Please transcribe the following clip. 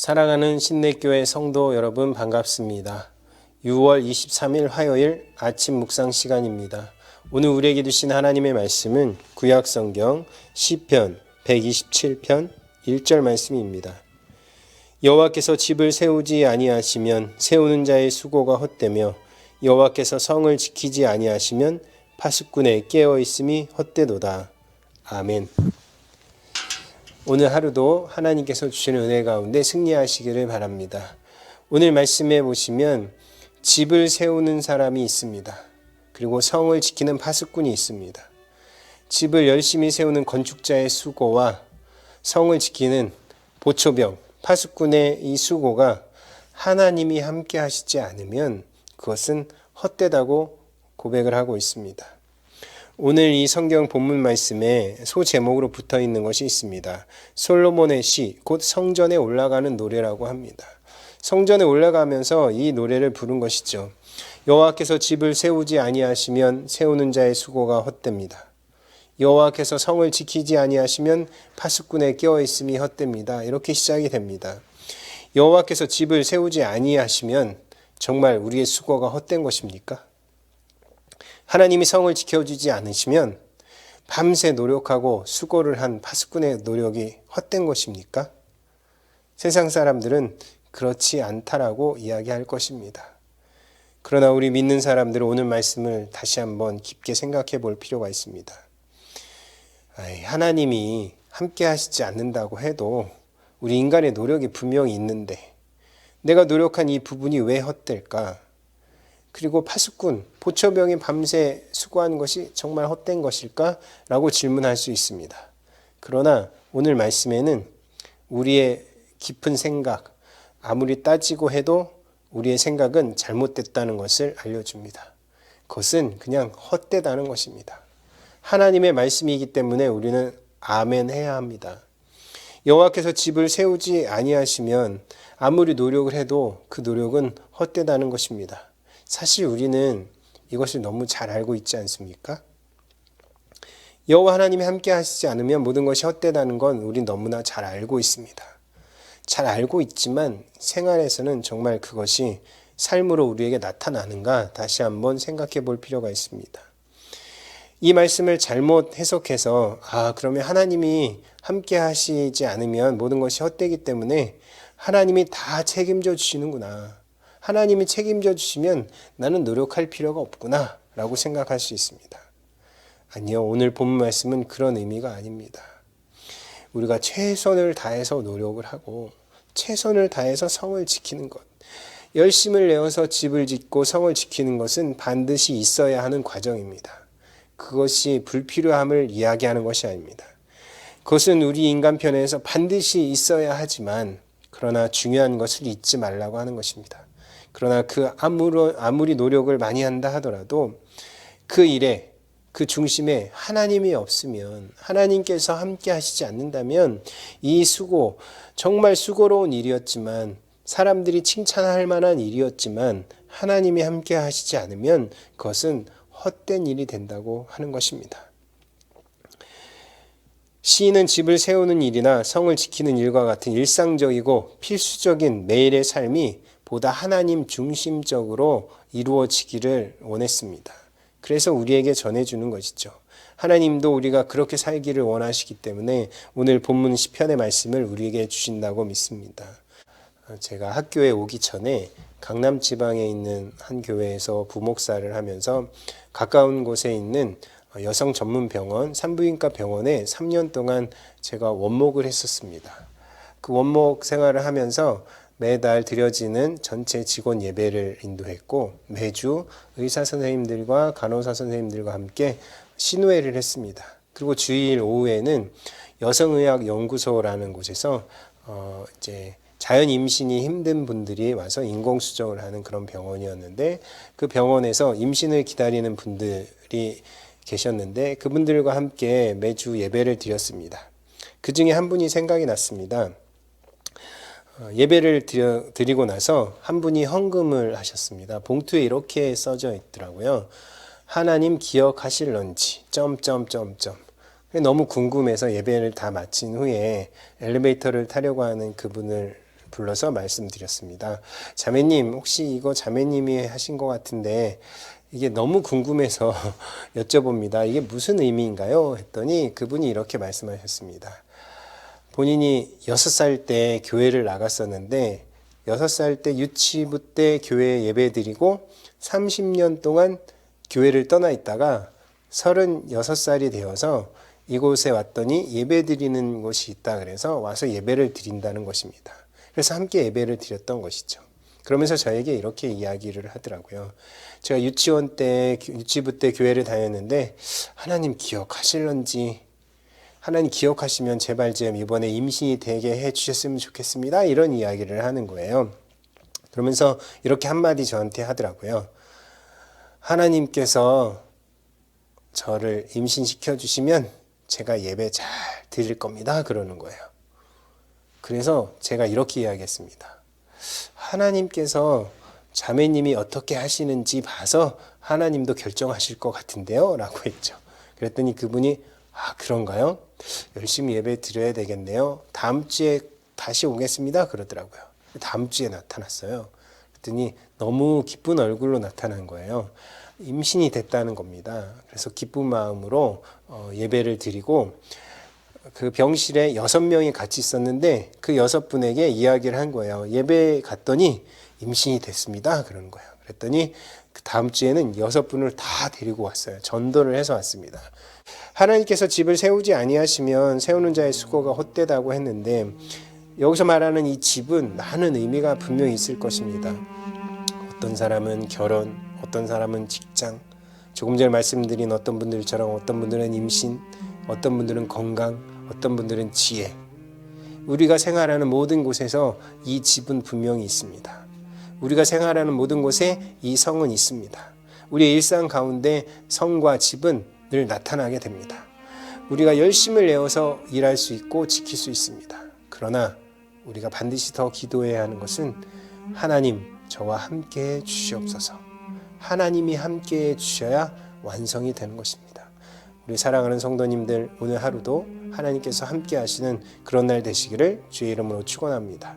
사랑하는 신내교회 성도 여러분 반갑습니다. 6월 23일 화요일 아침 묵상 시간입니다. 오늘 우리에게 주신 하나님의 말씀은 구약성경 시편 127편 1절 말씀입니다. 여호와께서 집을 세우지 아니하시면 세우는 자의 수고가 헛되며 여호와께서 성을 지키지 아니하시면 파수꾼의 깨어있음이 헛되도다. 아멘. 오늘 하루도 하나님께서 주시는 은혜 가운데 승리하시기를 바랍니다. 오늘 말씀해 보시면 집을 세우는 사람이 있습니다. 그리고 성을 지키는 파수꾼이 있습니다. 집을 열심히 세우는 건축자의 수고와 성을 지키는 보초병, 파수꾼의 이 수고가 하나님이 함께 하시지 않으면 그것은 헛되다고 고백을 하고 있습니다. 오늘 이 성경 본문 말씀에 소제목으로 붙어 있는 것이 있습니다. 솔로몬의 시, 곧 성전에 올라가는 노래라고 합니다. 성전에 올라가면서 이 노래를 부른 것이죠. 여호와께서 집을 세우지 아니하시면 세우는 자의 수고가 헛됩니다. 여호와께서 성을 지키지 아니하시면 파수꾼의 깨어있음이 헛됩니다. 이렇게 시작이 됩니다. 여호와께서 집을 세우지 아니하시면 정말 우리의 수고가 헛된 것입니까? 하나님이 성을 지켜주지 않으시면 밤새 노력하고 수고를 한 파수꾼의 노력이 헛된 것입니까? 세상 사람들은 그렇지 않다라고 이야기할 것입니다. 그러나 우리 믿는 사람들은 오늘 말씀을 다시 한번 깊게 생각해 볼 필요가 있습니다. 하나님이 함께 하시지 않는다고 해도 우리 인간의 노력이 분명히 있는데 내가 노력한 이 부분이 왜 헛될까? 그리고 파수꾼, 보초병이 밤새 수고한 것이 정말 헛된 것일까? 라고 질문할 수 있습니다. 그러나 오늘 말씀에는 우리의 깊은 생각, 아무리 따지고 해도 우리의 생각은 잘못됐다는 것을 알려줍니다. 그것은 그냥 헛되다는 것입니다. 하나님의 말씀이기 때문에 우리는 아멘 해야 합니다. 여호와께서 집을 세우지 아니하시면 아무리 노력을 해도 그 노력은 헛되다는 것입니다. 사실 우리는 이것을 너무 잘 알고 있지 않습니까? 여호와 하나님이 함께 하시지 않으면 모든 것이 헛되다는 건 우린 너무나 잘 알고 있습니다. 잘 알고 있지만 생활에서는 정말 그것이 삶으로 우리에게 나타나는가 다시 한번 생각해 볼 필요가 있습니다. 이 말씀을 잘못 해석해서 그러면 하나님이 함께 하시지 않으면 모든 것이 헛되기 때문에 하나님이 다 책임져 주시는구나. 하나님이 책임져 주시면 나는 노력할 필요가 없구나 라고 생각할 수 있습니다. 아니요, 오늘 본문 말씀은 그런 의미가 아닙니다. 우리가 최선을 다해서 노력을 하고 최선을 다해서 성을 지키는 것, 열심을 내어서 집을 짓고 성을 지키는 것은 반드시 있어야 하는 과정입니다. 그것이 불필요함을 이야기하는 것이 아닙니다. 그것은 우리 인간편에서 반드시 있어야 하지만 그러나 중요한 것을 잊지 말라고 하는 것입니다. 그러나 아무리 노력을 많이 한다 하더라도 그 일에 그 중심에 하나님이 없으면 하나님께서 함께 하시지 않는다면 이 수고 정말 수고로운 일이었지만 사람들이 칭찬할 만한 일이었지만 하나님이 함께 하시지 않으면 그것은 헛된 일이 된다고 하는 것입니다. 시인은 집을 세우는 일이나 성을 지키는 일과 같은 일상적이고 필수적인 매일의 삶이 보다 하나님 중심적으로 이루어지기를 원했습니다. 그래서 우리에게 전해주는 것이죠. 하나님도 우리가 그렇게 살기를 원하시기 때문에 오늘 본문 시편의 말씀을 우리에게 주신다고 믿습니다. 제가 학교에 오기 전에 강남 지방에 있는 한 교회에서 부목사를 하면서 가까운 곳에 있는 여성 전문 병원, 산부인과 병원에 3년 동안 제가 원목을 했었습니다. 그 원목 생활을 하면서 매달 드려지는 전체 직원 예배를 인도했고 매주 의사 선생님들과 간호사 선생님들과 함께 신우회를 했습니다. 그리고 주일 오후에는 여성의학연구소라는 곳에서 이제 자연 임신이 힘든 분들이 와서 인공수정을 하는 그런 병원이었는데 그 병원에서 임신을 기다리는 분들이 계셨는데 그분들과 함께 매주 예배를 드렸습니다. 그 중에 한 분이 생각이 났습니다. 예배를 드리고 나서 한 분이 헌금을 하셨습니다. 봉투에 이렇게 써져 있더라고요. 하나님 기억하실런지 너무 궁금해서 예배를 다 마친 후에 엘리베이터를 타려고 하는 그분을 불러서 말씀드렸습니다. 자매님, 혹시 이거 자매님이 하신 것 같은데 이게 너무 궁금해서 여쭤봅니다. 이게 무슨 의미인가요? 했더니 그분이 이렇게 말씀하셨습니다. 본인이 6살 때 교회를 나갔었는데 6살 때 유치부 때 교회에 예배드리고 30년 동안 교회를 떠나 있다가 36살이 되어서 이곳에 왔더니 예배드리는 곳이 있다 그래서 와서 예배를 드린다는 것입니다. 그래서 함께 예배를 드렸던 것이죠. 그러면서 저에게 이렇게 이야기를 하더라고요. 제가 유치부 때 교회를 다녔는데 하나님 기억하실런지, 하나님 기억하시면 제발 좀 이번에 임신이 되게 해주셨으면 좋겠습니다. 이런 이야기를 하는 거예요. 그러면서 이렇게 한마디 저한테 하더라고요. 하나님께서 저를 임신시켜 주시면 제가 예배 잘 드릴 겁니다. 그러는 거예요. 그래서 제가 이렇게 이야기했습니다. 하나님께서 자매님이 어떻게 하시는지 봐서 하나님도 결정하실 것 같은데요? 라고 했죠. 그랬더니 그분이 그런가요? 열심히 예배 드려야 되겠네요. 다음 주에 다시 오겠습니다. 그러더라고요. 다음 주에 나타났어요. 그랬더니 너무 기쁜 얼굴로 나타난 거예요. 임신이 됐다는 겁니다. 그래서 기쁜 마음으로 예배를 드리고 그 병실에 6명이 같이 있었는데 그 6분에게 이야기를 한 거예요. 예배 갔더니 임신이 됐습니다. 그러는 거예요. 그랬더니 그 다음 주에는 6분을 다 데리고 왔어요. 전도를 해서 왔습니다. 하나님께서 집을 세우지 아니하시면 세우는 자의 수고가 헛되다고 했는데 여기서 말하는 이 집은 많은 의미가 분명히 있을 것입니다. 어떤 사람은 결혼, 어떤 사람은 직장, 조금 전에 말씀드린 어떤 분들처럼 어떤 분들은 임신, 어떤 분들은 건강, 어떤 분들은 지혜. 우리가 생활하는 모든 곳에서 이 집은 분명히 있습니다. 우리가 생활하는 모든 곳에 이 성은 있습니다. 우리의 일상 가운데 성과 집은 늘 나타나게 됩니다. 우리가 열심을 내어서 일할 수 있고 지킬 수 있습니다. 그러나 우리가 반드시 더 기도해야 하는 것은 하나님 저와 함께해 주시옵소서. 하나님이 함께해 주셔야 완성이 되는 것입니다. 우리 사랑하는 성도님들 오늘 하루도 하나님께서 함께 하시는 그런 날 되시기를 주의 이름으로 축원합니다.